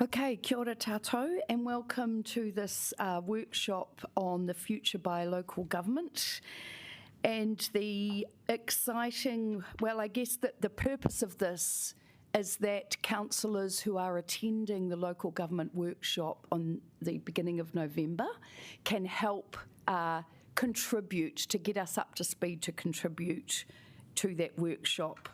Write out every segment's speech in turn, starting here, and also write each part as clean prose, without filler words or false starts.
Okay, kia ora tātou, and welcome to this workshop on the future by local government. And the exciting, well, I guess that the purpose of this is that councillors who are attending the local government workshop on the beginning of November can help contribute, to get us up to speed to contribute to that workshop.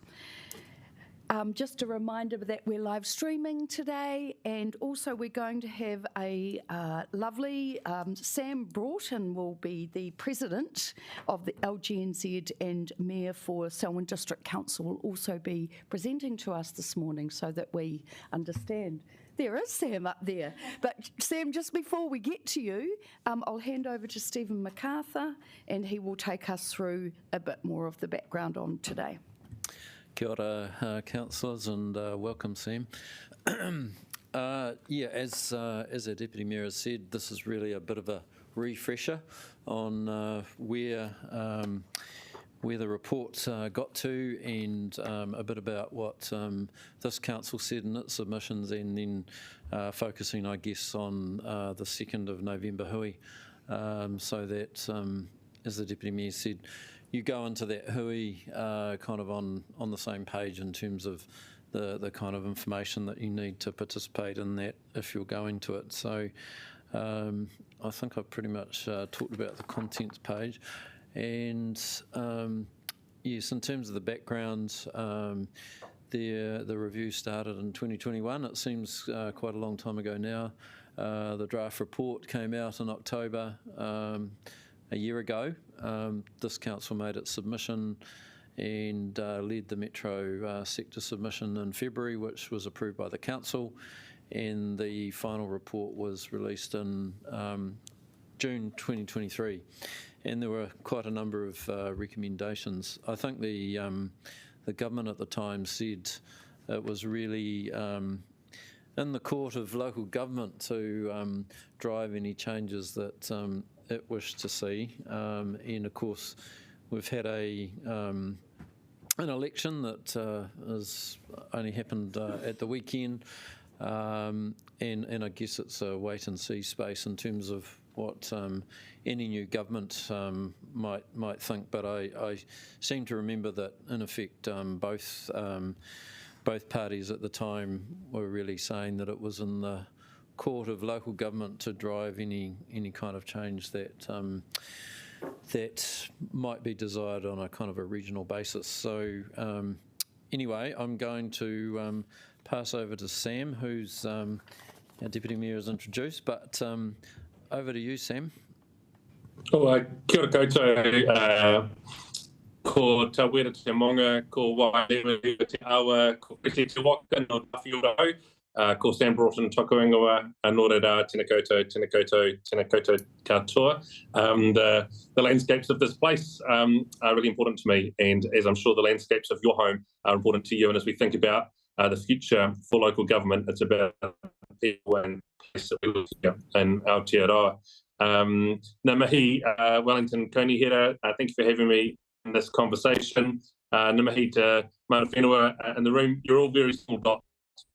Just a reminder that we're live streaming today, and also we're going to have a lovely Sam Broughton will be the president of the LGNZ and Mayor for Selwyn District Council will also be presenting to us this morning so that we understand. There is Sam up there. But Sam, just before we get to you, I'll hand over to Stephen MacArthur and he will take us through a bit more of the background on today. Kia ora, councillors, and welcome, Sam. As our Deputy Mayor has said, this is really a bit of a refresher on where the report got to, and a bit about what this council said in its submissions, and then focusing, I guess, on the 2nd of November hui, so that, as the Deputy Mayor said, you go into that hui kind of on the same page in terms of the kind of information that you need to participate in that if you're going to it. So I think I've pretty much talked about the contents page. And yes, in terms of the background, the review started in 2021. It seems quite a long time ago now. The draft report came out in October a year ago. This council made its submission and led the Metro sector submission in February, which was approved by the council, and the final report was released in June 2023. And there were quite a number of recommendations. I think the government at the time said it was really in the court of local government to drive any changes that it wished to see, and of course we've had an election that has only happened at the weekend, and I guess it's a wait and see space in terms of what any new government might think. But I seem to remember that in effect both parties at the time were really saying that it was in the court of local government to drive any kind of change that that might be desired on a kind of a regional basis. So anyway, I'm going to pass over to Sam, who's our Deputy Mayor has introduced, but over to you, Sam. Kia ora koutou, ko te wera te monga, ko wailewa te awa, ko pete te waka no Tawhiti ora hau. Ko Sam Broughton toku ingoa, nō reira, tēnā koutou katoa. The landscapes of this place are really important to me, and as I'm sure the landscapes of your home are important to you, and as we think about the future for local government, it's about people and place that we live in Aotearoa. Ngā mihi, Wellington Konihira, thank you for having me in this conversation. Ngā mihi te mana whenua in the room. You're all very small dots.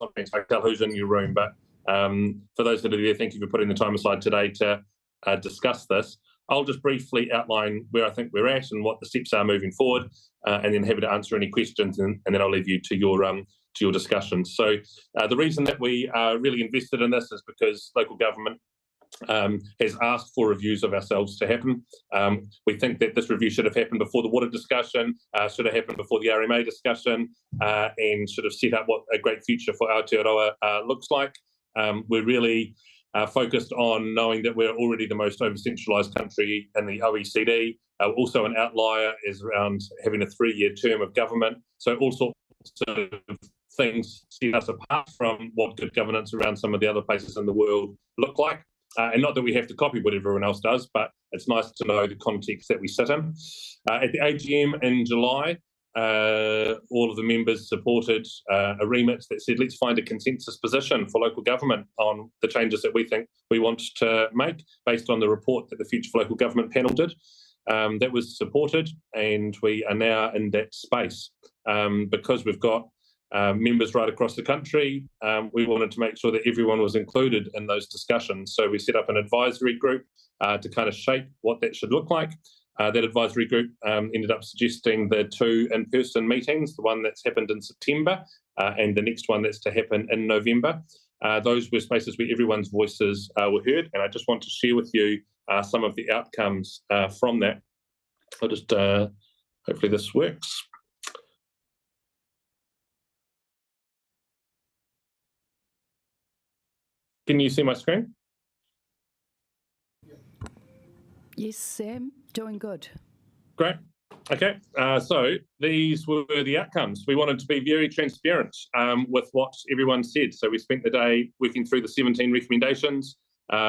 I can tell who's in your room, but for those that are there, thank you for putting the time aside today to discuss this. I'll just briefly outline where I think we're at and what the steps are moving forward, and then happy to answer any questions, and then I'll leave you to your discussions. So the reason that we are really invested in this is because local government has asked for reviews of ourselves to happen. We think that this review should have happened before the water discussion, should have happened before the RMA discussion, and should have set up what a great future for Aotearoa looks like. We're really focused on knowing that we're already the most over-centralised country in the OECD. Also an outlier is around having a 3-year term of government. So all sorts of things set us apart from what good governance around some of the other places in the world look like. And not that we have to copy what everyone else does, but it's nice to know the context that we sit in. At the AGM in July, all of the members supported a remit that said, let's find a consensus position for local government on the changes that we think we want to make based on the report that the Future for Local Government panel did. That was supported, and we are now in that space because we've got members right across the country. We wanted to make sure that everyone was included in those discussions. So we set up an advisory group to kind of shape what that should look like. That advisory group ended up suggesting the 2 in-person meetings, the one that's happened in September and the next one that's to happen in November. Those were spaces where everyone's voices were heard, and I just want to share with you some of the outcomes from that. I'll just, hopefully this works. Can you see my screen? Yes, Sam, doing good. Great. Okay, so these were the outcomes. We wanted to be very transparent with what everyone said. So we spent the day working through the 17 recommendations.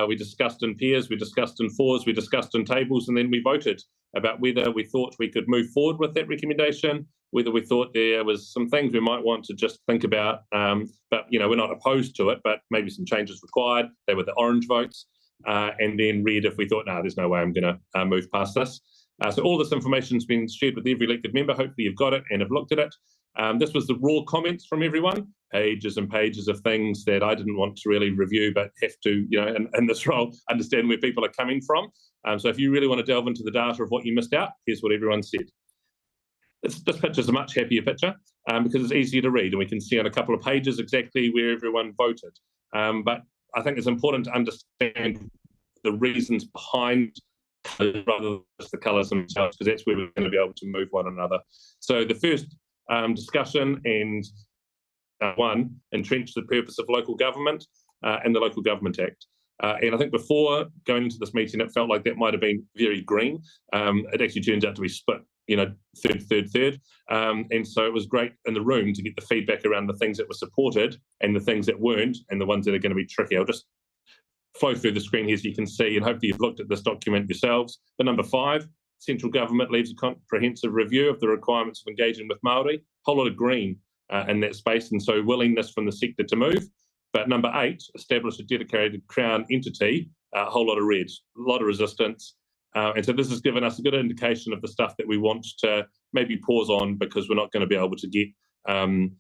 We discussed in pairs, we discussed in fours, we discussed in tables, and then we voted about whether we thought we could move forward with that recommendation, whether we thought there was some things we might want to just think about. But, you know, we're not opposed to it, but maybe some changes required. They were the orange votes. And then red if we thought, no, there's no way I'm going to move past this. So all this information's been shared with every elected member. Hopefully you've got it and have looked at it. This was the raw comments from everyone, pages and pages of things that I didn't want to really review, but have to, you know, in this role, understand where people are coming from. So if you really want to delve into the data of what you missed out, here's what everyone said. This picture's a much happier picture because it's easier to read, and we can see on a couple of pages exactly where everyone voted. But I think it's important to understand the reasons behind colours rather than just the colours themselves, because that's where we're going to be able to move one another. So the first discussion and one, entrench the purpose of local government and the Local Government Act. And I think before going into this meeting, it felt like that might have been very green. It actually turns out to be split, you know, third. And so it was great in the room to get the feedback around the things that were supported and the things that weren't and the ones that are going to be tricky. I'll just flow through the screen here so you can see, and hopefully you've looked at this document yourselves. But number 5, central government leaves a comprehensive review of the requirements of engaging with Māori. Whole lot of green in that space, and so willingness from the sector to move. But number 8, establish a dedicated Crown entity, a whole lot of red, a lot of resistance. And so this has given us a good indication of the stuff that we want to maybe pause on because we're not going to be able to get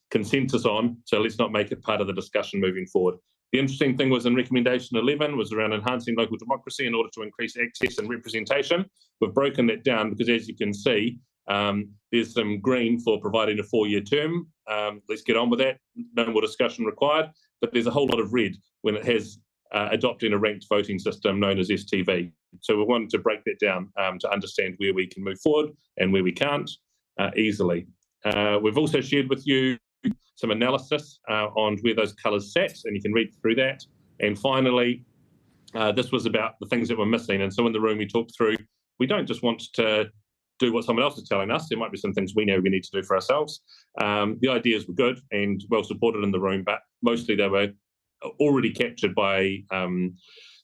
consensus on. So let's not make it part of the discussion moving forward. The interesting thing was in recommendation 11 was around enhancing local democracy in order to increase access and representation. We've broken that down because, as you can see, there's some green for providing a 4-year term. Let's get on with that. No more discussion required. But there's a whole lot of red when it has adopting a ranked voting system known as STV. So we wanted to break that down to understand where we can move forward and where we can't easily. We've also shared with you some analysis on where those colours sat, and you can read through that. And finally, this was about the things that were missing. And so in the room, we talked through, we don't just want to do what someone else is telling us. There might be some things we know we need to do for ourselves. The ideas were good and well supported in the room, but mostly they were already captured by,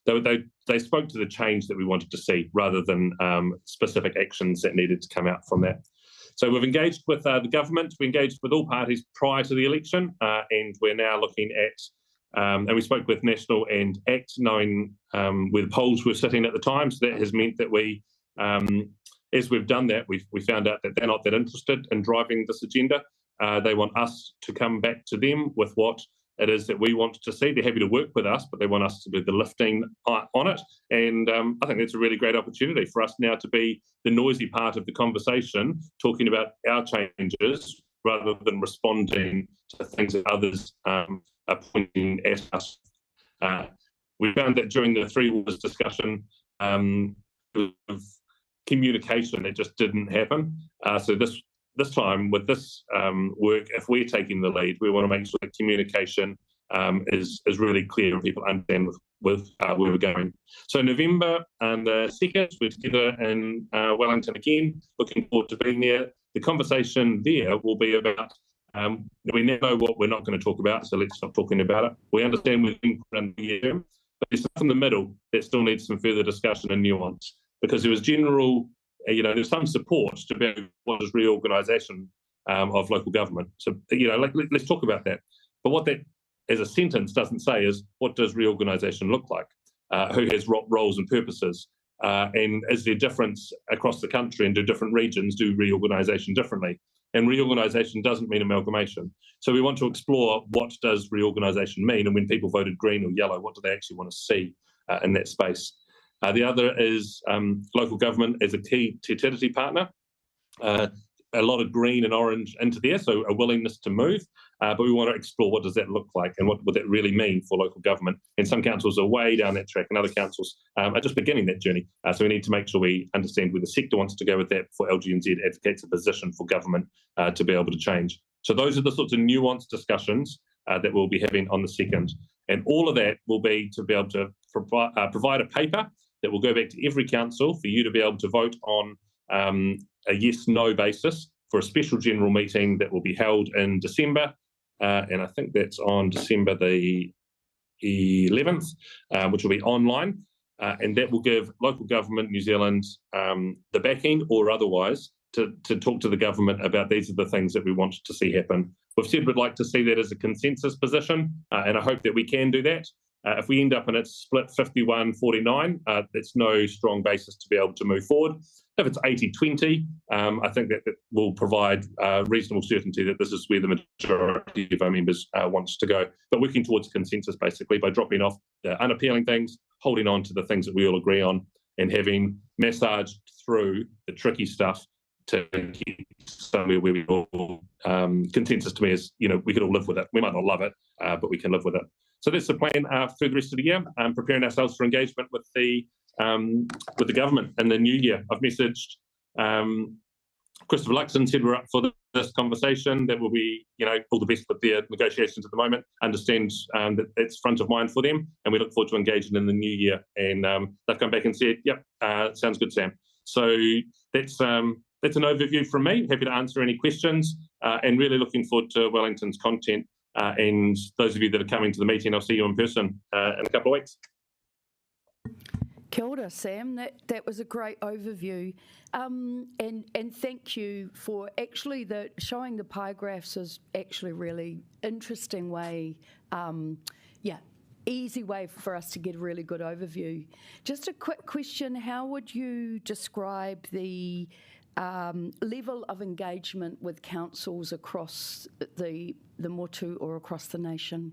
they spoke to the change that we wanted to see rather than specific actions that needed to come out from that. So we've engaged with the government, we engaged with all parties prior to the election, and we're now looking at, and we spoke with National and ACT, knowing where the polls were sitting at the time. So that has meant that we, as we've done that, we found out that they're not that interested in driving this agenda. They want us to come back to them with what it is that we want to see. They're happy to work with us, but they want us to do the lifting on it. And I think that's a really great opportunity for us now to be the noisy part of the conversation, talking about our changes rather than responding to things that others are pointing at us. We found that during the Three Waters discussion, communication, it just didn't happen. So this time with this work, if we're taking the lead, we want to make sure that communication is really clear and people understand with where we're going. So November and the 2nd, we're together in Wellington again, looking forward to being there. The conversation there will be about, we now know what we're not going to talk about, so let's stop talking about it. We understand we've been around the year, but there's stuff in the middle that still needs some further discussion and nuance, because there was general, there's some support to be what is reorganisation of local government. So, let's talk about that. But what that, as a sentence, doesn't say is what does reorganisation look like? Who has roles and purposes? And is there difference across the country, and do different regions do reorganisation differently? And reorganisation doesn't mean amalgamation. So we want to explore, what does reorganisation mean, and when people voted green or yellow, what do they actually want to see in that space? The other is local government as a key Te Tiriti partner. A lot of green and orange into there, so a willingness to move, but we want to explore what does that look like and what would that really mean for local government. And some councils are way down that track, and other councils are just beginning that journey. So we need to make sure we understand where the sector wants to go with that, for LGNZ advocates a position for government to be able to change. So those are the sorts of nuanced discussions that we'll be having on the 2nd. And all of that will be to be able to provide a paper that will go back to every council for you to be able to vote on a yes-no basis for a special general meeting that will be held in December, and I think that's on December the 11th, which will be online, and that will give local government New Zealand the backing or otherwise to talk to the government about these are the things that we want to see happen. We've said we'd like to see that as a consensus position, and I hope that we can do that. If we end up in a split 51-49, that's no strong basis to be able to move forward. If it's 80-20, I think that will provide reasonable certainty that this is where the majority of our members wants to go. But working towards consensus, basically, by dropping off the unappealing things, holding on to the things that we all agree on, and having massaged through the tricky stuff to get somewhere where we all, consensus to me is, we could all live with it. We might not love it, but we can live with it. So that's the plan through the rest of the year, preparing ourselves for engagement with the government in the new year. I've messaged Christopher Luxon, said we're up for this conversation. That will be, all the best with their negotiations at the moment. Understand that it's front of mind for them, and we look forward to engaging in the new year. And they've come back and said, "Yep, sounds good, Sam." So that's an overview from me. Happy to answer any questions, and really looking forward to Wellington's content. And those of you that are coming to the meeting, I'll see you in person in a couple of weeks. Kia ora, Sam. That was a great overview, and thank you for actually showing the pie graphs is actually a really interesting way, easy way for us to get a really good overview. Just a quick question: how would you describe the level of engagement with councils across the motu or across the nation?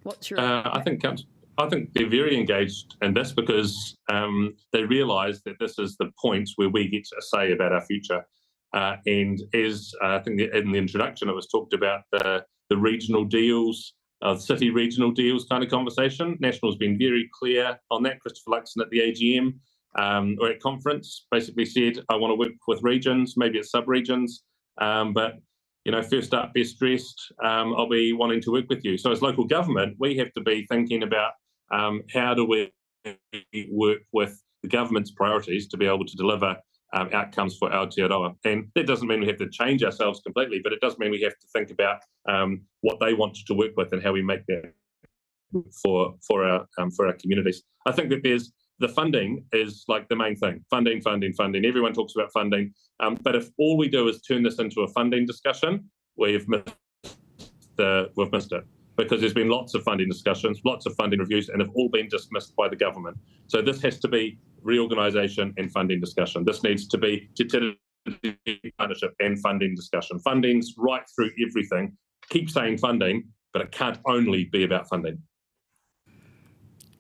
What's your? I think they're very engaged in this because they realise that this is the point where we get a say about our future. And as I think in the introduction, it was talked about the regional deals, city regional deals kind of conversation. National's been very clear on that. Christopher Luxon at the AGM or at conference basically said, I want to work with regions, maybe it's sub-regions, but first up, best dressed, I'll be wanting to work with you. So as local government, we have to be thinking about how do we work with the government's priorities to be able to deliver outcomes for Aotearoa. And that doesn't mean we have to change ourselves completely, but it does mean we have to think about what they want to work with and how we make that for our communities. I think that the funding is like the main thing. Funding. Everyone talks about funding. But if all we do is turn this into a funding discussion, we've missed it. Because there's been lots of funding discussions, lots of funding reviews, and have all been dismissed by the government. So this has to be reorganisation and funding discussion. This needs to be partnership and funding discussion. Funding's right through everything. Keep saying funding, but it can't only be about funding.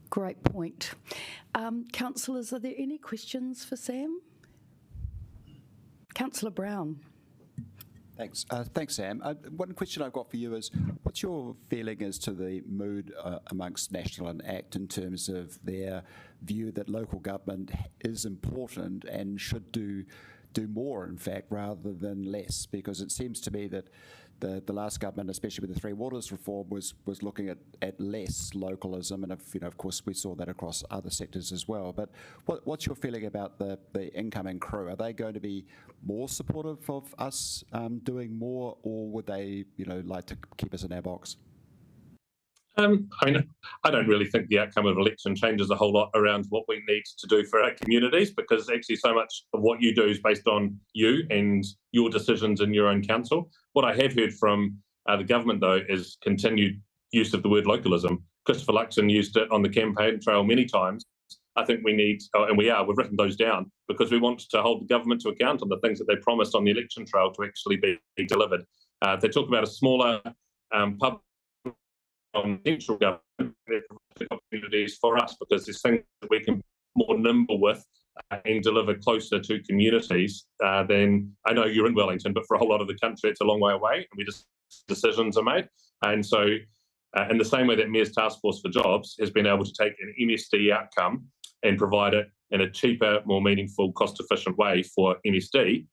Great point. Councillors, are there any questions for Sam? Councillor Brown. Thanks, Sam. One question I've got for you is, what's your feeling as to the mood amongst National and ACT in terms of their view that local government is important and should do more, in fact, rather than less? Because it seems to me that the last government, especially with the Three Waters reform, was looking at less localism, and of course we saw that across other sectors as well. But what's your feeling about the incoming crew? Are they going to be more supportive of us doing more, or would they like to keep us in our box? I don't really think the outcome of election changes a whole lot around what we need to do for our communities, because actually so much of what you do is based on you and your decisions in your own council. What I have heard from the government, though, is continued use of the word localism. Christopher Luxon used it on the campaign trail many times I think we need, and we've written those down because we want to hold the government to account on the things that they promised on the election trail to actually be delivered. They talk about a smaller public on central government opportunities for us because there's things that we can be more nimble with and deliver closer to communities than, I know you're in Wellington, but for a whole lot of the country, it's a long way away and decisions are made. And so in the same way that Mayor's Task Force for Jobs has been able to take an MSD outcome and provide it in a cheaper, more meaningful, cost-efficient way for MSD,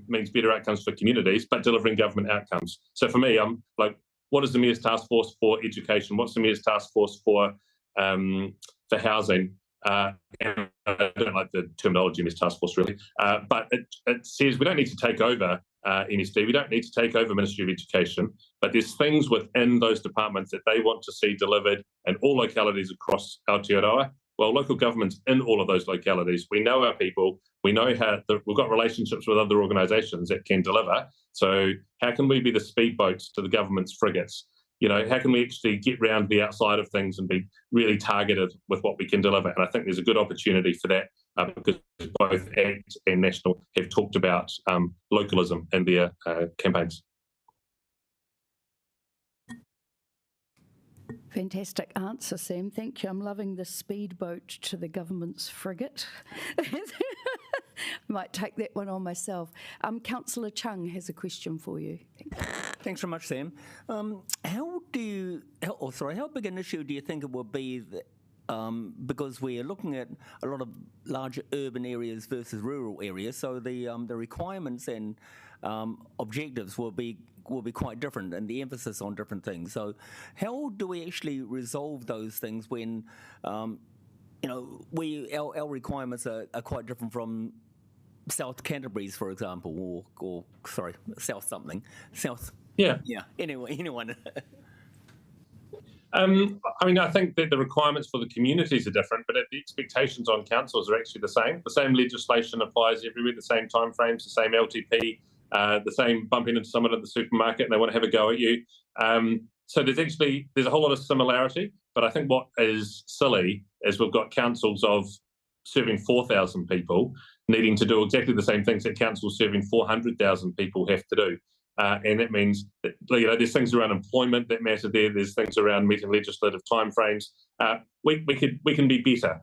means better outcomes for communities, but delivering government outcomes. So for me, I'm like, what is the Mayor's Task Force for education? What's the Mayor's Task Force for housing? And I don't like the terminology Mayor's Task Force really, but it says we don't need to take over MSD, we don't need to take over Ministry of Education, but there's things within those departments that they want to see delivered in all localities across Aotearoa. Well, local governments in all of those localities, we know our people, we know we've got relationships with other organisations that can deliver. So how can we be the speedboats to the government's frigates? You know, how can we actually get round the outside of things and be really targeted with what we can deliver? And I think there's a good opportunity for that because both ACT and National have talked about localism in their campaigns. Fantastic answer, Sam. Thank you. I'm loving the speedboat to the government's frigate. Might take that one on myself. Councillor Chung has a question for you. Thanks very much, Sam. How big an issue do you think it will be that, because we're looking at a lot of larger urban areas versus rural areas, so the requirements and objectives will be quite different, and the emphasis on different things. So, how do we actually resolve those things when, our requirements are quite different from South Canterbury's, for example, or South something, South. Yeah. Anyone. I mean, I think that the requirements for the communities are different, but the expectations on councils are actually the same. The same legislation applies everywhere, the same timeframes, the same LTP, the same bumping into someone at the supermarket and they want to have a go at you. So there's a whole lot of similarity, but I think what is silly is we've got councils of serving 4,000 people needing to do exactly the same things that councils serving 400,000 people have to do. And that means that, there's things around employment that matter there. There's things around meeting legislative timeframes. We can be better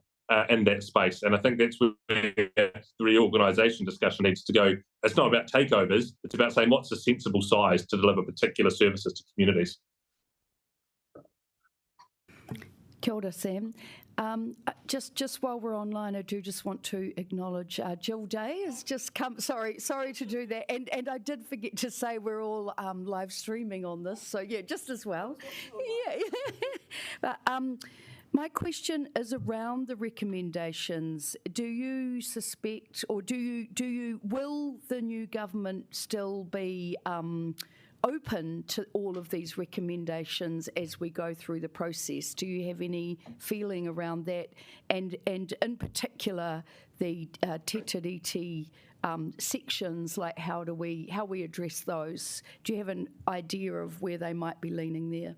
in that space. And I think that's where the reorganisation discussion needs to go. It's not about takeovers. It's about saying what's a sensible size to deliver particular services to communities. Kia ora, Sam. Just while we're online, I do just want to acknowledge Jill Day has just come. Sorry to do that. And I did forget to say we're all live streaming on this. So yeah, just as well. Yeah. But my question is around the recommendations. Do you suspect, or will the new government still be open to all of these recommendations as we go through the process? Do you have any feeling around that? And in particular, the Te Tiriti sections, like how we address those? Do you have an idea of where they might be leaning there?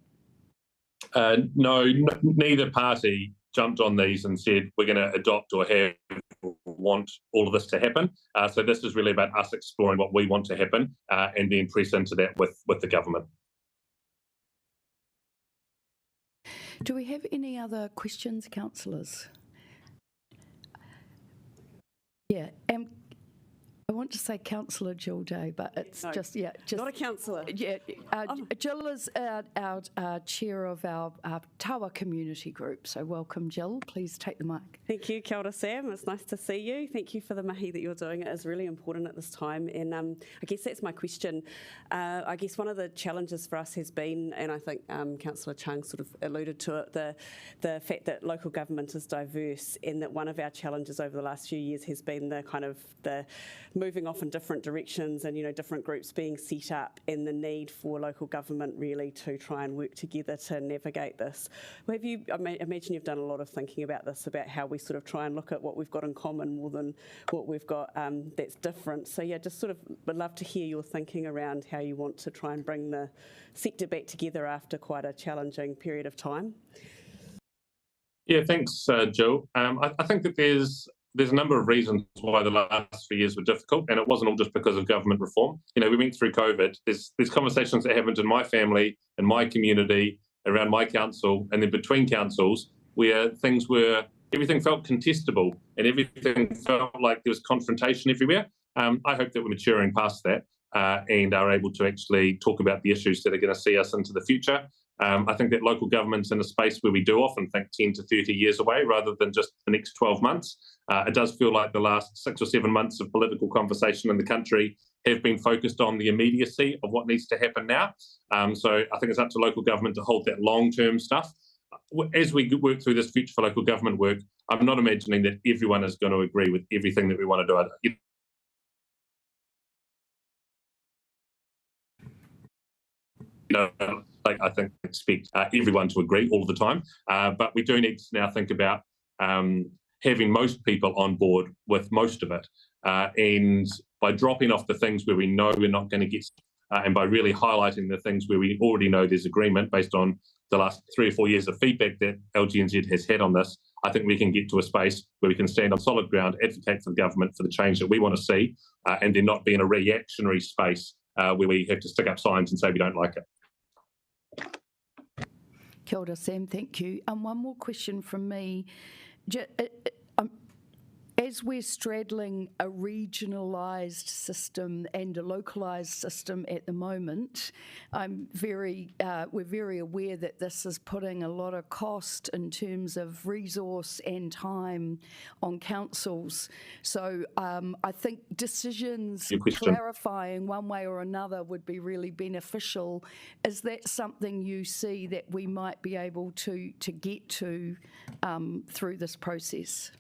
No, neither party jumped on these and said we're going to adopt or want all of this to happen. So this is really about us exploring what we want to happen and then press into that with the government. Do we have any other questions, councillors? Yeah, I want to say Councillor Jill Day, but it's just not a councillor. Yeah, Jill is our chair of our Tawa community group. So welcome, Jill. Please take the mic. Thank you, kia ora, Sam. It's nice to see you. Thank you for the mahi that you're doing. It is really important at this time. And I guess that's my question. I guess one of the challenges for us has been, and I think Councillor Chung sort of alluded to it, the fact that local government is diverse, and that one of our challenges over the last few years has been the kind of the moving off in different directions and, different groups being set up, and the need for local government really to try and work together to navigate this. I imagine you've done a lot of thinking about this, about how we sort of try and look at what we've got in common more than what we've got that's different. So yeah, just sort of would love to hear your thinking around how you want to try and bring the sector back together after quite a challenging period of time. Yeah, thanks, Jill. I think that there's a number of reasons why the last few years were difficult, and it wasn't all just because of government reform. You know, we went through COVID. There's conversations that happened in my family, in my community, around my council, and then between councils, where everything felt contestable and everything felt like there was confrontation everywhere. I hope that we're maturing past that and are able to actually talk about the issues that are going to see us into the future. I think that local government's in a space where we do often think 10 to 30 years away rather than just the next 12 months. It does feel like the last 6 or 7 months of political conversation in the country have been focused on the immediacy of what needs to happen now. So I think it's up to local government to hold that long-term stuff. As we work through this Future for Local Government work, I'm not imagining that everyone is going to agree with everything that we want to do. I think expect everyone to agree all the time, but we do need to now think about having most people on board with most of it, and by dropping off the things where we know we're not going to get, and by really highlighting the things where we already know there's agreement based on the last 3 or 4 years of feedback that LGNZ has had on this, I think we can get to a space where we can stand on solid ground, advocate for the government for the change that we want to see, and then not be in a reactionary space where we have to stick up signs and say we don't like it. Kia ora, Sam, thank you. One more question from me. As we're straddling a regionalised system and a localised system at the moment, we're very aware that this is putting a lot of cost in terms of resource and time on councils. So I think decisions clarifying one way or another would be really beneficial. Is that something you see that we might be able to get to through this process?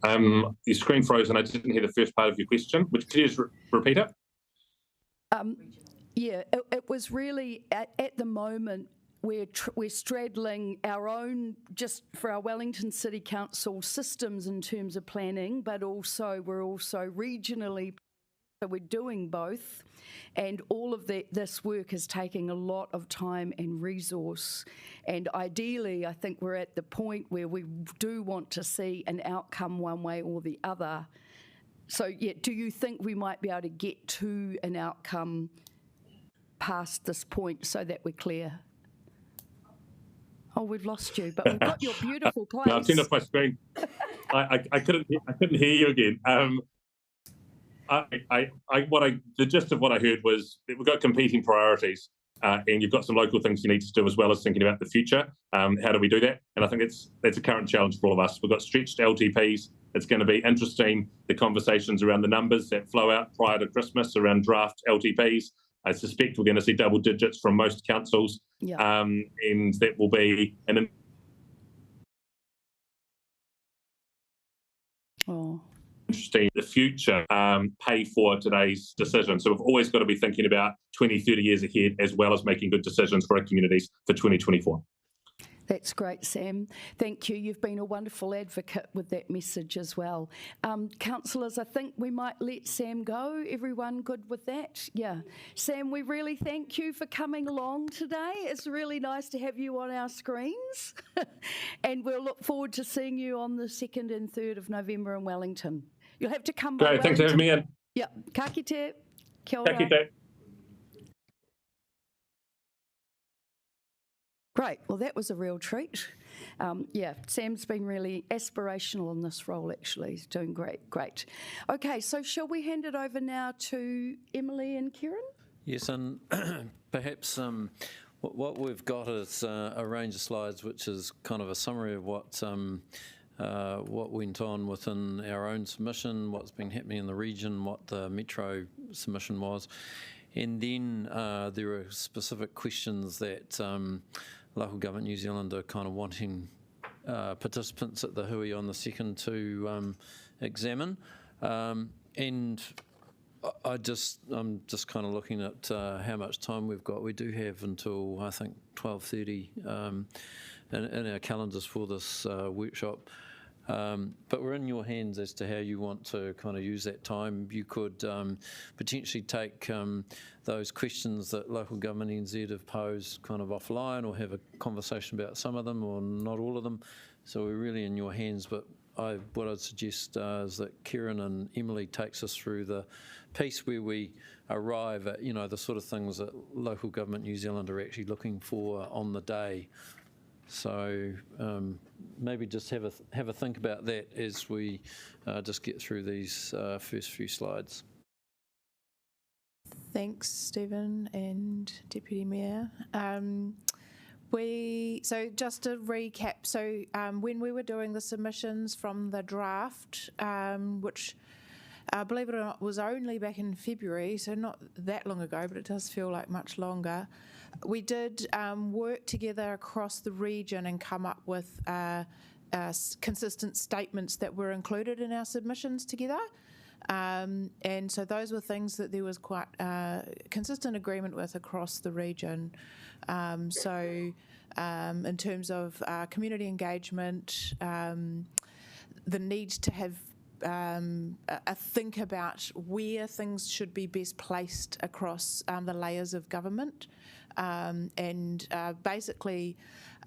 Your screen froze and I didn't hear the first part of your question. Could you just repeat it? Yeah, it was really at the moment we're straddling our own, just for our Wellington City Council systems in terms of planning, but we're also regionally, so we're doing both. And all of this work is taking a lot of time and resource. And ideally, I think we're at the point where we do want to see an outcome one way or the other. So, yeah, do you think we might be able to get to an outcome past this point so that we're clear? Oh, we've lost you, but we've got your beautiful place. No, I've turned off my screen. I couldn't hear you again. The gist of what I heard was that we've got competing priorities, and you've got some local things you need to do as well as thinking about the future. How do we do that? And I think that's a current challenge for all of us. We've got stretched LTPs. It's going to be interesting, the conversations around the numbers that flow out prior to Christmas around draft LTPs. I suspect we're going to see double digits from most councils, and that will be an interesting the future pay for today's decision. So we've always got to be thinking about 20, 30 years ahead, as well as making good decisions for our communities for 2024. That's great, Sam. Thank you. You've been a wonderful advocate with that message as well. Councillors, I think we might let Sam go. Everyone good with that? Yeah. Sam, we really thank you for coming along today. It's really nice to have you on our screens. And we'll look forward to seeing you on the 2nd and 3rd of November in Wellington. You'll have to come by Great, thanks for having me in. Yeah. Ka kite. Kia ora. Ka kite. Great. Well, that was a real treat. Sam's been really aspirational in this role, actually. He's doing great. Okay, so shall we hand it over now to Emily and Kieran? Yes, and perhaps what we've got is a range of slides, which is kind of a summary of what went on within our own submission, what's been happening in the region, what the Metro submission was. And then there are specific questions that Local Government New Zealand are kind of wanting participants at the hui on the 2nd to examine. And I'm just kind of looking at how much time we've got. We do have until, I think, 12:30 in our calendars for this workshop. But we're in your hands as to how you want to kind of use that time. You could potentially take those questions that Local Government NZ have posed kind of offline, or have a conversation about some of them or not all of them. So we're really in your hands. But what I'd suggest is that Kieran and Emily takes us through the piece where we arrive at, the sort of things that Local Government New Zealand are actually looking for on the day. So maybe just have a think about that as we just get through these first few slides. Thanks, Stephen and Deputy Mayor. So just to recap, so when we were doing the submissions from the draft, which believe it or not was only back in February, so not that long ago, but it does feel like much longer, we did work together across the region and come up with consistent statements that were included in our submissions together. And so those were things that there was quite consistent agreement with across the region. So in terms of community engagement, the need to have a think about where things should be best placed across the layers of government, and basically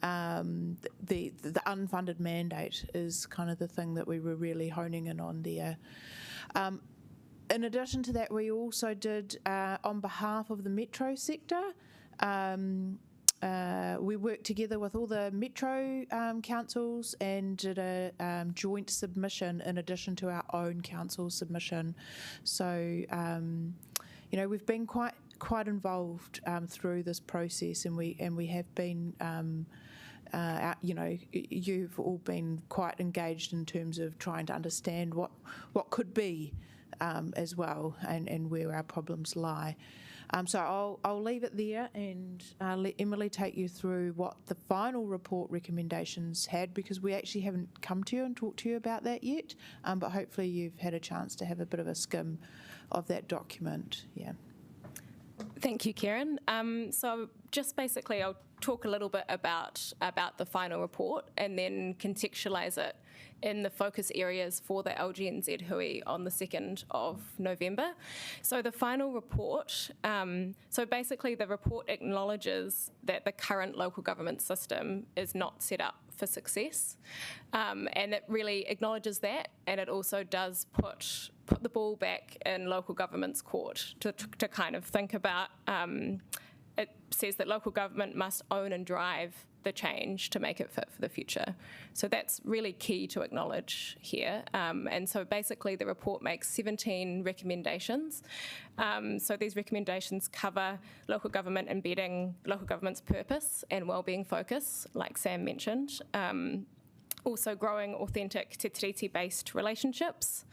the unfunded mandate is kind of the thing that we were really honing in on there. In addition to that, we also did, on behalf of the metro sector, we worked together with all the metro councils and did a joint submission in addition to our own council submission. So, we've been quite involved through this process, and we have been. You've all been quite engaged in terms of trying to understand what could be as well, and where our problems lie. So I'll leave it there and let Emily take you through what the final report recommendations had, because we actually haven't come to you and talked to you about that yet, but hopefully you've had a chance to have a bit of a skim of that document. Yeah. Thank you, Kieran. So just basically I'll talk a little bit about the final report and then contextualise it in the focus areas for the LGNZ Hui on the 2nd of November. So the final report, so basically the report acknowledges that the current local government system is not set up for success, and it really acknowledges that, and it also does put the ball back in local government's court to kind of think about, it says that local government must own and drive the change to make it fit for the future. So that's really key to acknowledge here. And so basically the report makes 17 recommendations. So these recommendations cover local government embedding local government's purpose and wellbeing focus, like Sam mentioned. Also growing authentic Te Tiriti-based relationships.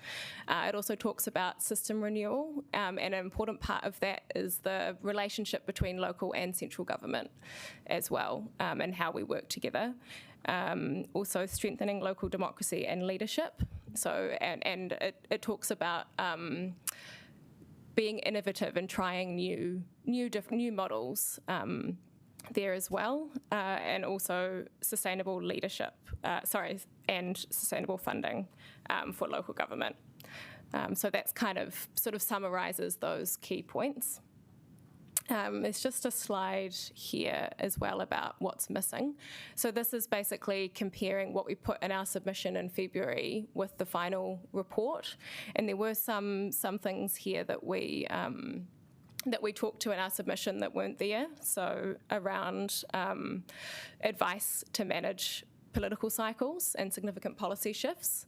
It also talks about system renewal, and an important part of that is the relationship between local and central government as well, and how we work together. Also strengthening local democracy and leadership. So, and it talks about being innovative and trying new models there as well, and also sustainable leadership, and sustainable funding for local government. So that's kind of sort of summarises those key points. There's just a slide here as well about what's missing. So this is basically comparing what we put in our submission in February with the final report, and there were some things here that we talked to in our submission that weren't there. So around advice to manage political cycles and significant policy shifts.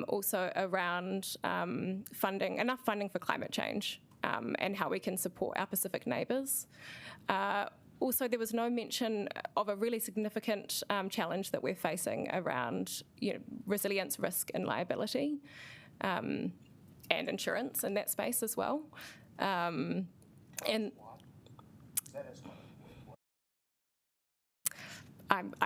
Also around enough funding for climate change and how we can support our Pacific neighbours. Also, there was no mention of a really significant challenge that we're facing around resilience, risk and liability, and insurance in that space as well. And I'm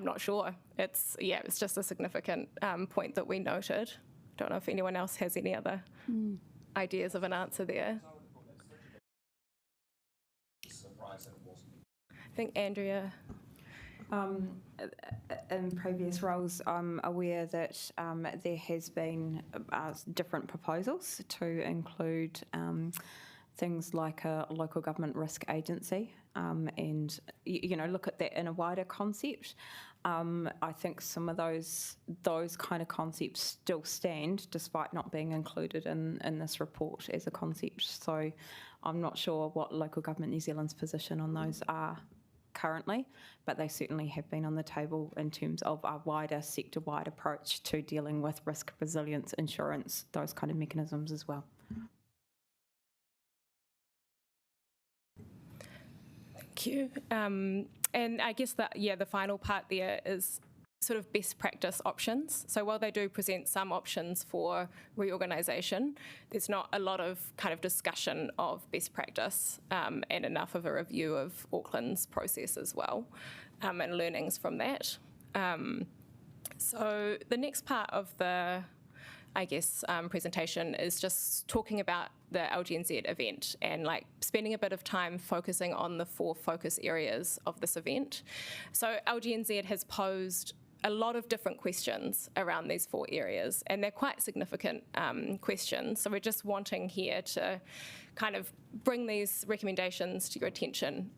not sure. It's just a significant point that we noted. Don't know if anyone else has any other ideas of an answer there. I think Andrea. in previous roles, I'm aware that there has been different proposals to include things like a local government risk agency and, look at that in a wider concept. I think some of those kind of concepts still stand despite not being included in this report as a concept. So I'm not sure what Local Government New Zealand's position on those are currently, but they certainly have been on the table in terms of a wider sector-wide approach to dealing with risk resilience, insurance, those kind of mechanisms as well. Thank you. And I guess that, the final part there is sort of best practice options. So while they do present some options for reorganisation, there's not a lot of kind of discussion of best practice and enough of a review of Auckland's process as well and learnings from that. So the next part of the presentation is just talking about the LGNZ event and spending a bit of time focusing on the 4 focus areas of this event. So LGNZ has posed a lot of different questions around these 4 areas, and they're quite significant questions. So we're just wanting here to kind of bring these recommendations to your attention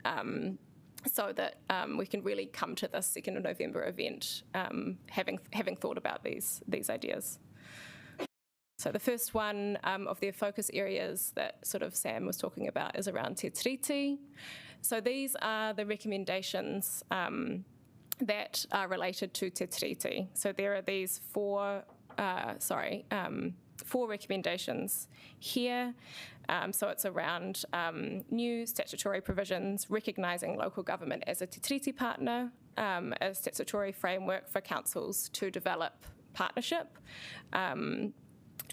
so that we can really come to this 2nd of November event having thought about these ideas. So the first one of their focus areas that sort of Sam was talking about is around Te Tiriti. So these are the recommendations that are related to Te Tiriti. So there are these 4 recommendations here. So it's around new statutory provisions, recognising local government as a Te Tiriti partner, a statutory framework for councils to develop partnership,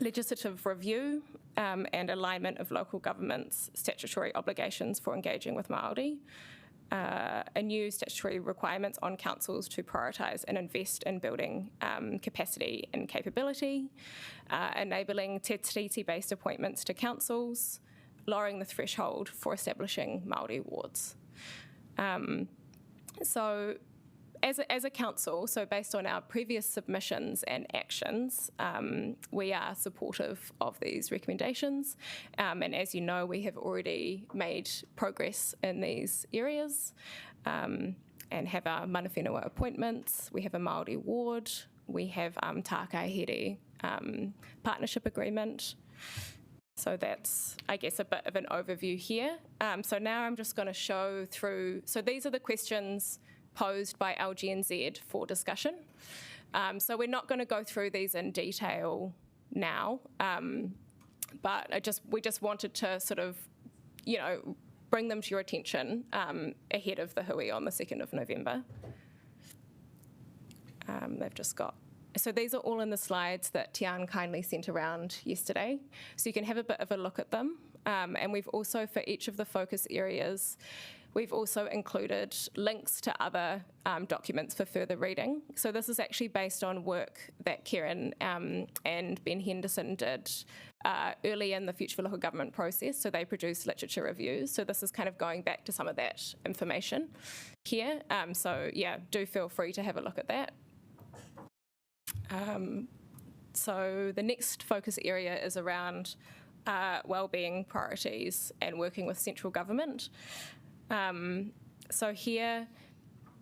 legislative review and alignment of local government's statutory obligations for engaging with Māori, a new statutory requirements on councils to prioritise and invest in building capacity and capability, enabling Te Tiriti-based appointments to councils, lowering the threshold for establishing Māori wards. So as a council, so based on our previous submissions and actions, we are supportive of these recommendations. And as you know, we have already made progress in these areas and have our mana whenua appointments. We have a Māori ward. We have Tākai Here partnership agreement. So that's, I guess, a bit of an overview here. So now I'm just going to show through, so these are the questions posed by LGNZ for discussion. So we're not going to go through these in detail now, but we just wanted to sort of, bring them to your attention ahead of the hui on the 2nd of November. They've just got, so these are all in the slides that Tian kindly sent around yesterday. So you can have a bit of a look at them. And we've also, for each of the focus areas, we've also included links to other documents for further reading. So this is actually based on work that Kieran and Ben Henderson did early in the Future for Local Government process. So they produced literature reviews. So this is kind of going back to some of that information here. So yeah, do feel free to have a look at that. So the next focus area is around wellbeing priorities and working with central government. So here,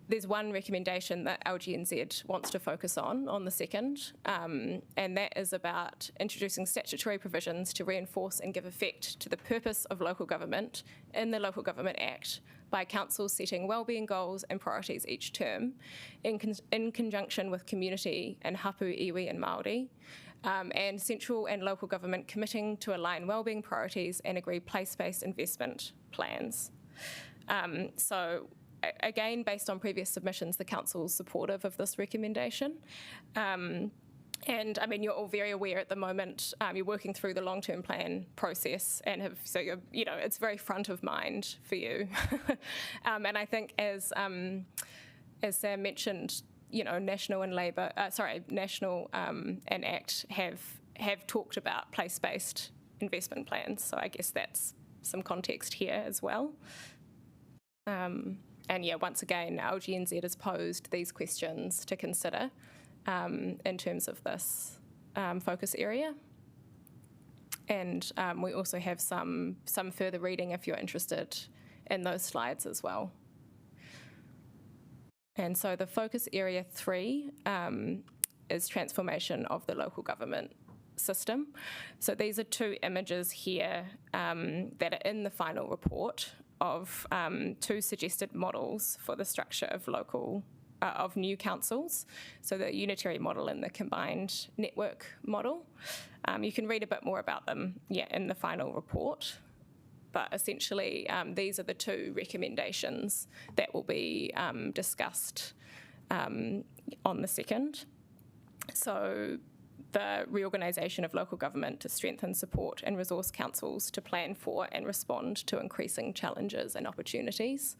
there's one recommendation that LGNZ wants to focus on the 2nd, and that is about introducing statutory provisions to reinforce and give effect to the purpose of local government in the Local Government Act by councils setting wellbeing goals and priorities each term in conjunction with community and hapu, iwi and Māori, and central and local government committing to align wellbeing priorities and agree place-based investment plans. So again, based on previous submissions, the council's supportive of this recommendation. And I mean, you're all very aware at the moment, you're working through the long-term plan process and it's very front of mind for you. And I think as Sam mentioned, National and ACT have talked about place-based investment plans. So I guess that's some context here as well. And yeah, once again, LGNZ has posed these questions to consider in terms of this focus area. And we also have some further reading if you're interested in those slides as well. And so the focus area 3 is transformation of the local government system. So these are 2 images here that are in the final report of 2 suggested models for the structure of of new councils, so the unitary model and the combined network model. You can read a bit more about them in the final report, but essentially these are the 2 recommendations that will be discussed on the 2nd. So the reorganisation of local government to strengthen support and resource councils to plan for and respond to increasing challenges and opportunities,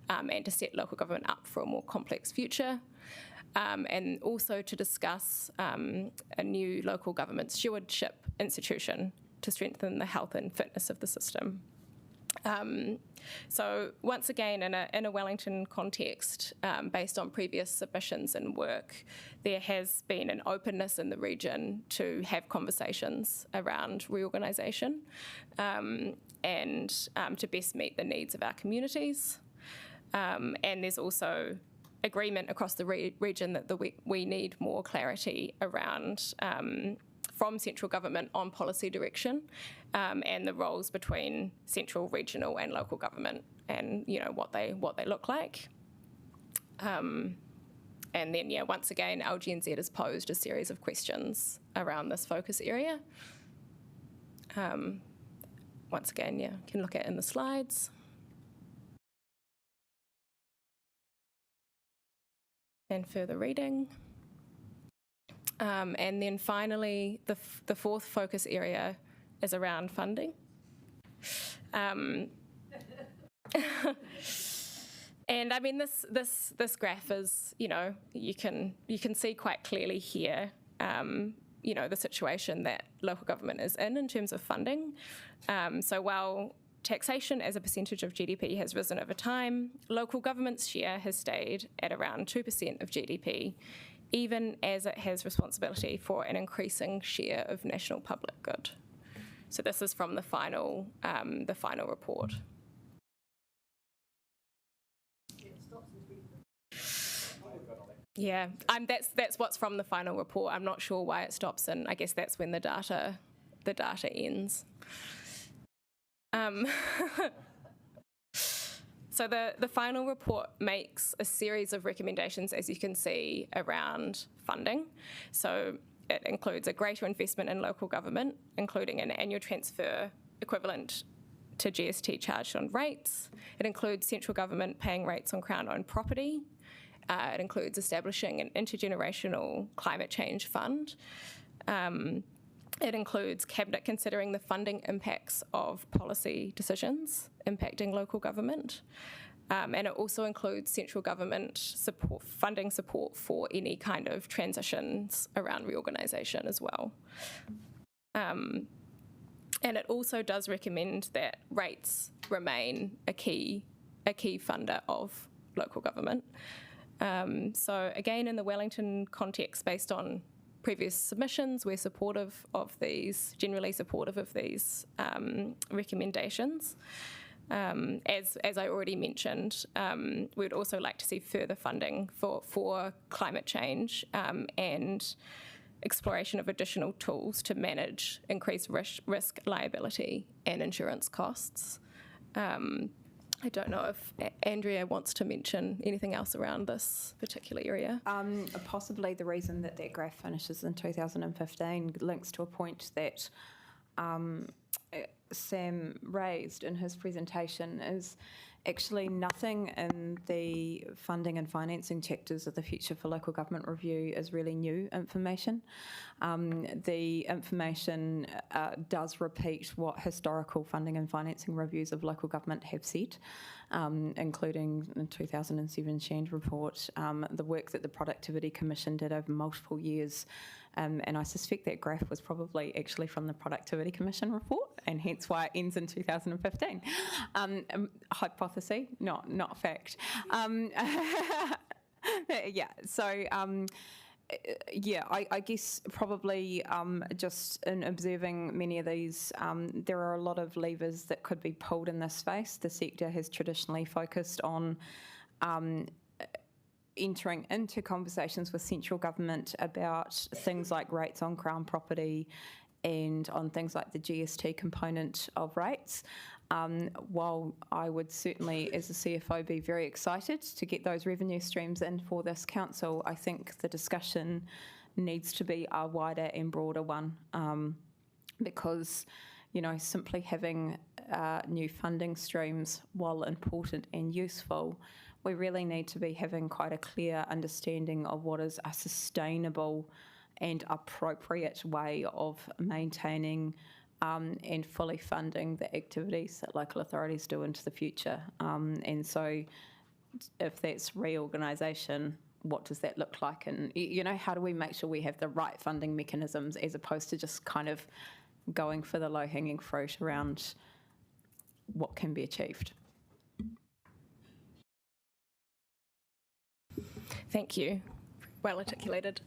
and to set local government up for a more complex future, and also to discuss a new local government stewardship institution to strengthen the health and fitness of the system. So once again, in a Wellington context, based on previous submissions and work, there has been an openness in the region to have conversations around reorganisation and to best meet the needs of our communities. And there's also agreement across the region that we need more clarity around from central government on policy direction and the roles between central, regional and local government, and what they look like. And then once again, LGNZ has posed a series of questions around this focus area. Once again, you can look at in the slides. And further reading. And then finally, the 4th focus area is around funding. And I mean, this graph is, you can see quite clearly here, the situation that local government is in terms of funding. So while taxation as a percentage of GDP has risen over time, local government's share has stayed at around 2% of GDP, even as it has responsibility for an increasing share of national public good. So this is from the final report. Yeah, that's what's from the final report. I'm not sure why it stops, and I guess that's when the data ends. So the final report makes a series of recommendations, as you can see, around funding. So it includes a greater investment in local government, including an annual transfer equivalent to GST charged on rates. It includes central government paying rates on Crown-owned property. It includes establishing an intergenerational climate change fund. It includes Cabinet considering the funding impacts of policy decisions impacting local government. And it also includes central government funding support for any kind of transitions around reorganisation as well. And it also does recommend that rates remain a key funder of local government. So again, in the Wellington context, based on previous submissions, we're generally supportive of these recommendations. As I already mentioned, we would also like to see further funding for climate change and exploration of additional tools to manage increased risk, liability and insurance costs. I don't know if Andrea wants to mention anything else around this particular area. Possibly the reason that graph finishes in 2015 links to a point that Sam raised in his presentation, is actually nothing in the funding and financing chapters of the Future for Local Government Review is really new information. The information does repeat what historical funding and financing reviews of local government have said, including the 2007 Shand report, the work that the Productivity Commission did over multiple years And I suspect that graph was probably actually from the Productivity Commission report, and hence why it ends in 2015. Hypothesis, not fact. Yeah, so I guess probably just in observing many of these, there are a lot of levers that could be pulled in this space. The sector has traditionally focused on entering into conversations with central government about things like rates on Crown property and on things like the GST component of rates. While I would certainly, as a CFO, be very excited to get those revenue streams in for this council, I think the discussion needs to be a wider and broader one, because, simply having new funding streams, while important and useful, we really need to be having quite a clear understanding of what is a sustainable and appropriate way of maintaining and fully funding the activities that local authorities do into the future. And so if that's reorganisation, what does that look like? And, how do we make sure we have the right funding mechanisms as opposed to just kind of going for the low-hanging fruit around what can be achieved? Thank you. Well articulated.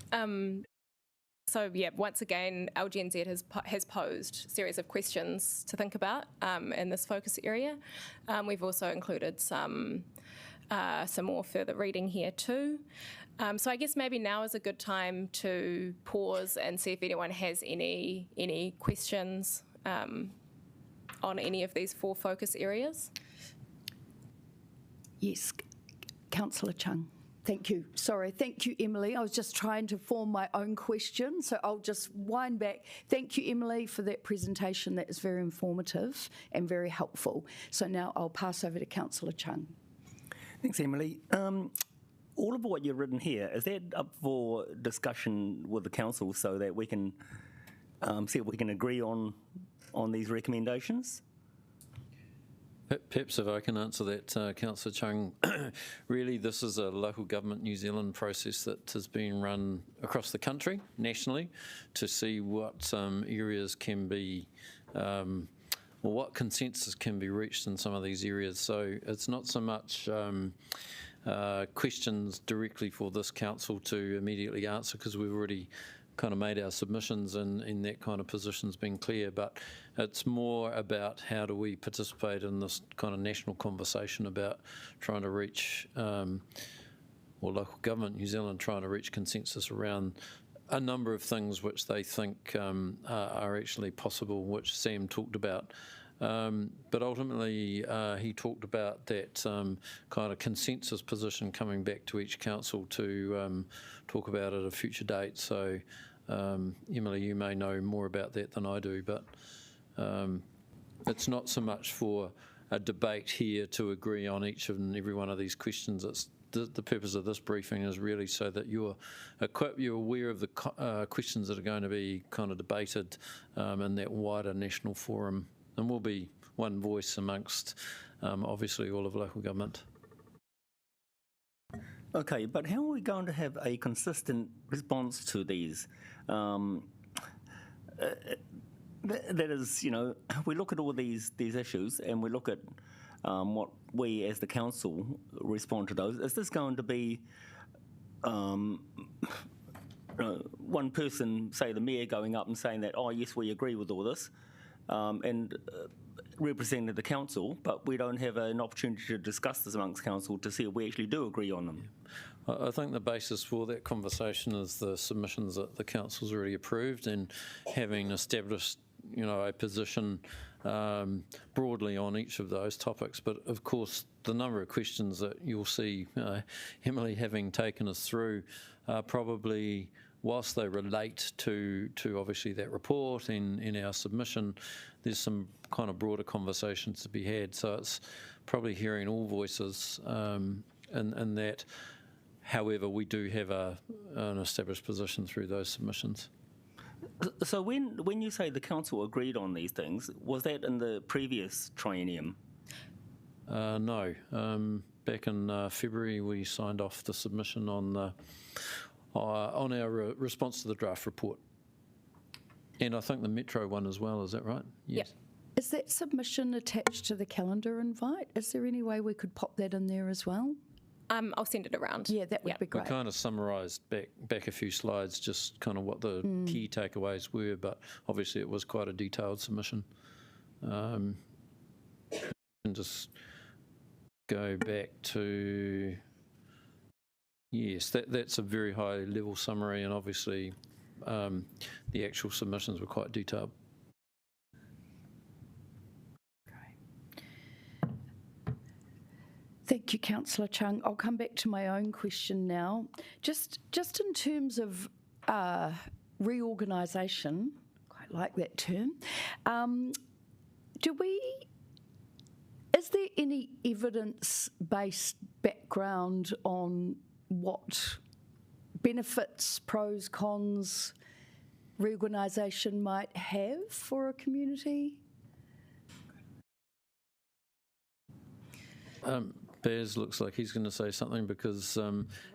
So once again, LGNZ has posed a series of questions to think about in this focus area. We've also included some more further reading here too. So I guess maybe now is a good time to pause and see if anyone has any questions on any of these 4 focus areas. Yes, Councillor Chung. Thank you. Sorry. Thank you, Emily. I was just trying to form my own question, so I'll just wind back. Thank you, Emily, for that presentation. That is very informative and very helpful. So now I'll pass over to Councillor Chung. Thanks, Emily. All of what you've written here, is that up for discussion with the council so that we can see if we can agree on these recommendations? Perhaps if I can answer that, Councillor Chung, really this is a local government New Zealand process that has been run across the country, nationally, to see what areas can be, or what consensus can be reached in some of these areas. So it's not so much questions directly for this council to immediately answer, because we've already kind of made our submissions and that kind of position's been clear, but it's more about how do we participate in this kind of national conversation about trying to reach, or local government New Zealand trying to reach consensus around a number of things which they think are actually possible, which Sam talked about. But ultimately, he talked about that kind of consensus position coming back to each council to talk about at a future date. So, Emily, you may know more about that than I do, but it's not so much for a debate here to agree on each and every one of these questions. It's the purpose of this briefing is really so that you're aware of the questions that are going to be kind of debated in that wider national forum. And we'll be one voice amongst, obviously, all of local government. Okay, but how are we going to have a consistent response to these? That is, we look at all these issues and we look at what we as the council respond to those. Is this going to be one person, say the mayor, going up and saying that, oh, yes, we agree with all this, and representing the council, but we don't have an opportunity to discuss this amongst council to see if we actually do agree on them? I think the basis for that conversation is the submissions that the council's already approved, and having established, a position broadly on each of those topics. But of course, the number of questions that you'll see Emily having taken us through are probably, whilst they relate to obviously that report and our submission, there's some kind of broader conversations to be had. So it's probably hearing all voices in that. However, we do have an established position through those submissions. So when you say the council agreed on these things, was that in the previous triennium? No. Back in February, we signed off the submission on on our response to the draft report. And I think the Metro one as well, is that right? Yes. Is that submission attached to the calendar invite? Is there any way we could pop that in there as well? I'll send it around. Yeah, that would be We great. kind of summarised back a few slides, just kind of what the key takeaways were, but obviously it was quite a detailed submission. And just go back to, yes, that's a very high level summary, and obviously the actual submissions were quite detailed. Thank you, Councillor Chung. I'll come back to my own question now. Just in terms of reorganisation, quite like that term, is there any evidence-based background on what benefits, pros, cons, reorganisation might have for a community? Baz looks like he's going to say something because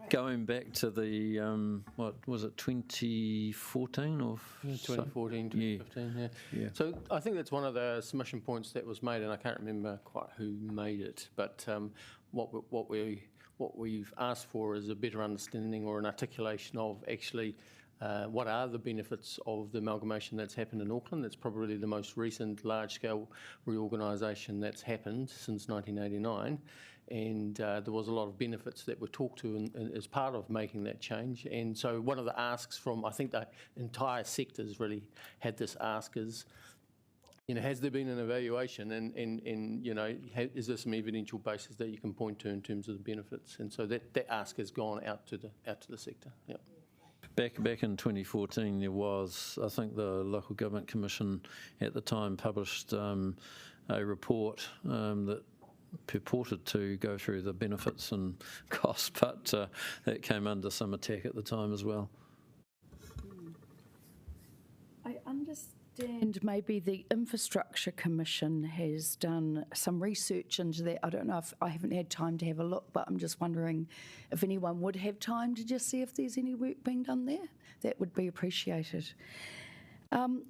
going back to the, what was it, 2014 or? 2014, 2015, yeah. So I think that's one of the submission points that was made, and I can't remember quite who made it, but what we've asked for is a better understanding or an articulation of actually what are the benefits of the amalgamation that's happened in Auckland. That's probably the most recent large-scale reorganisation that's happened since 1989. And there was a lot of benefits that were talked to as part of making that change. And so one of the asks from, I think the entire sector's really had this ask is, has there been an evaluation and is there some evidential basis that you can point to in terms of the benefits? And so that ask has gone out to the sector. Yep. Back in 2014, there was, I think the Local Government Commission at the time published a report that purported to go through the benefits and costs, but that came under some attack at the time as well. I understand maybe the Infrastructure Commission has done some research into that. I don't know if I haven't had time to have a look, but I'm just wondering if anyone would have time to just see if there's any work being done there. That would be appreciated. And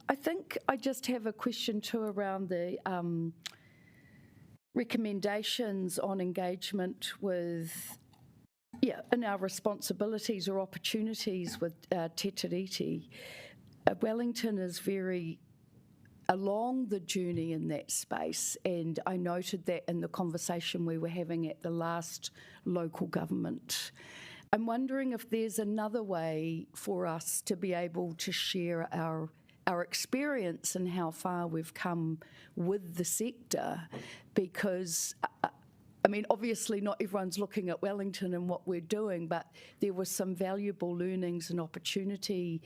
I think I just have a question too around the recommendations on engagement with, in our responsibilities or opportunities with Te Tiriti. Wellington is very along the journey in that space, and I noted that in the conversation we were having at the last local government. I'm wondering if there's another way for us to be able to share our experience and how far we've come with the sector, because obviously not everyone's looking at Wellington and what we're doing, but there was some valuable learnings and opportunity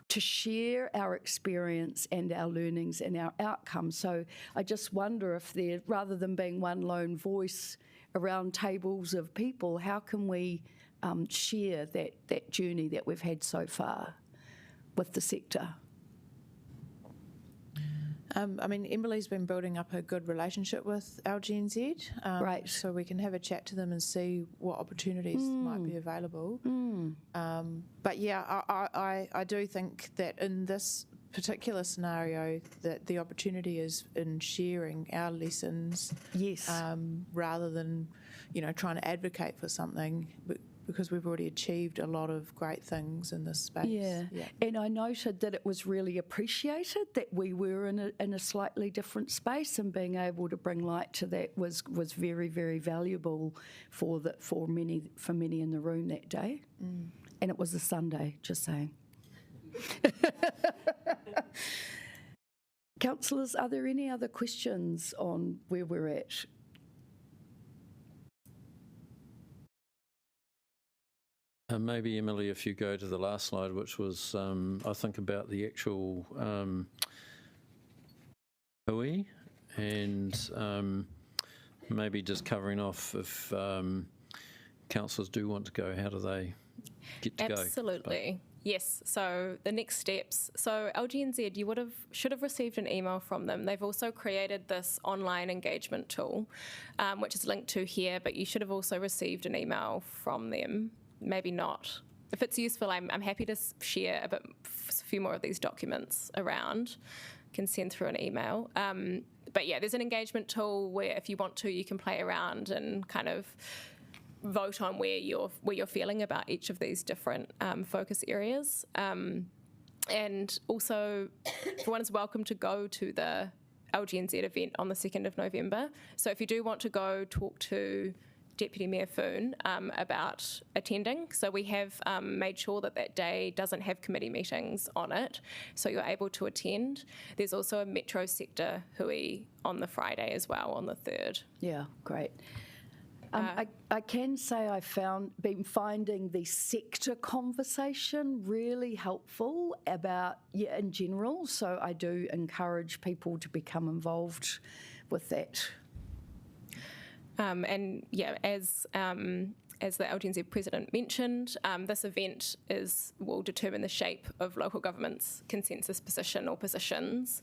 to share our experience and our learnings and our outcomes. So I just wonder if there, rather than being one lone voice around tables of people, how can we share that journey that we've had so far with the sector? Emberly's been building up a good relationship with LGNZ, right. So we can have a chat to them and see what opportunities might be available. But yeah, I do think that in this particular scenario that the opportunity is in sharing our lessons, yes, rather than trying to advocate for something. Because we've already achieved a lot of great things in this space. Yeah, and I noted that it was really appreciated that we were in a slightly different space, and being able to bring light to that was very, very valuable for many in the room that day. And it was a Sunday, just saying. Councillors, are there any other questions on where we're at? Maybe, Emily, if you go to the last slide, which was, I think, about the actual OE, and maybe just covering off if councillors do want to go, how do they get to go? Absolutely. Yes, so the next steps. So LGNZ, you should have received an email from them. They've also created this online engagement tool, which is linked to here, but you should have also received an email from them. maybe not. If it's useful, I'm happy to share a few more of these documents around. Can send through an email. But yeah, there's an engagement tool where if you want to, you can play around and kind of vote on where you're feeling about each of these different focus areas. And also, everyone is welcome to go to the LGNZ event on the 2nd of November. So if you do want to go talk to Deputy Mayor Foon about attending. So we have made sure that that day doesn't have committee meetings on it, so you're able to attend. There's also a Metro Sector hui on the Friday as well, on the 3rd. Yeah, great. I can say been finding the sector conversation really helpful about, in general, so I do encourage people to become involved with that. And yeah, as the LGNZ president mentioned, this event will determine the shape of local government's consensus position or positions,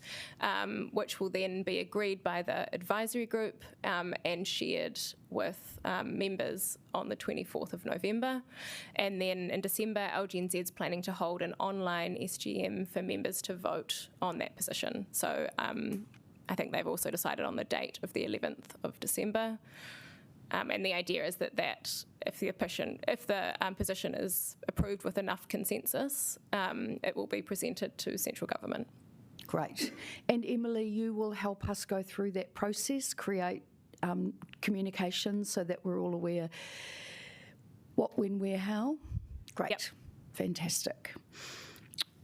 which will then be agreed by the advisory group and shared with members on the 24th of November. And then in December, LGNZ's planning to hold an online SGM for members to vote on that position. So I think they've also decided on the date of the 11th of December. And the idea is that if the position is approved with enough consensus, it will be presented to central government. Great. And Emily, you will help us go through that process, create communications so that we're all aware what, when, where, how. Great. Yep. Fantastic.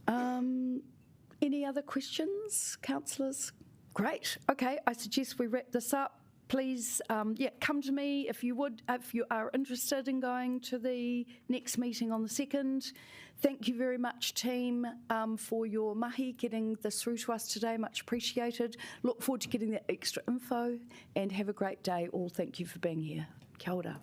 Any other questions, councillors? Great. Okay, I suggest we wrap this up. Please, come to me if you are interested in going to the next meeting on the 2nd. Thank you very much, team, for your mahi, getting this through to us today. Much appreciated. Look forward to getting that extra info, and have a great day all. Thank you for being here. Kia ora.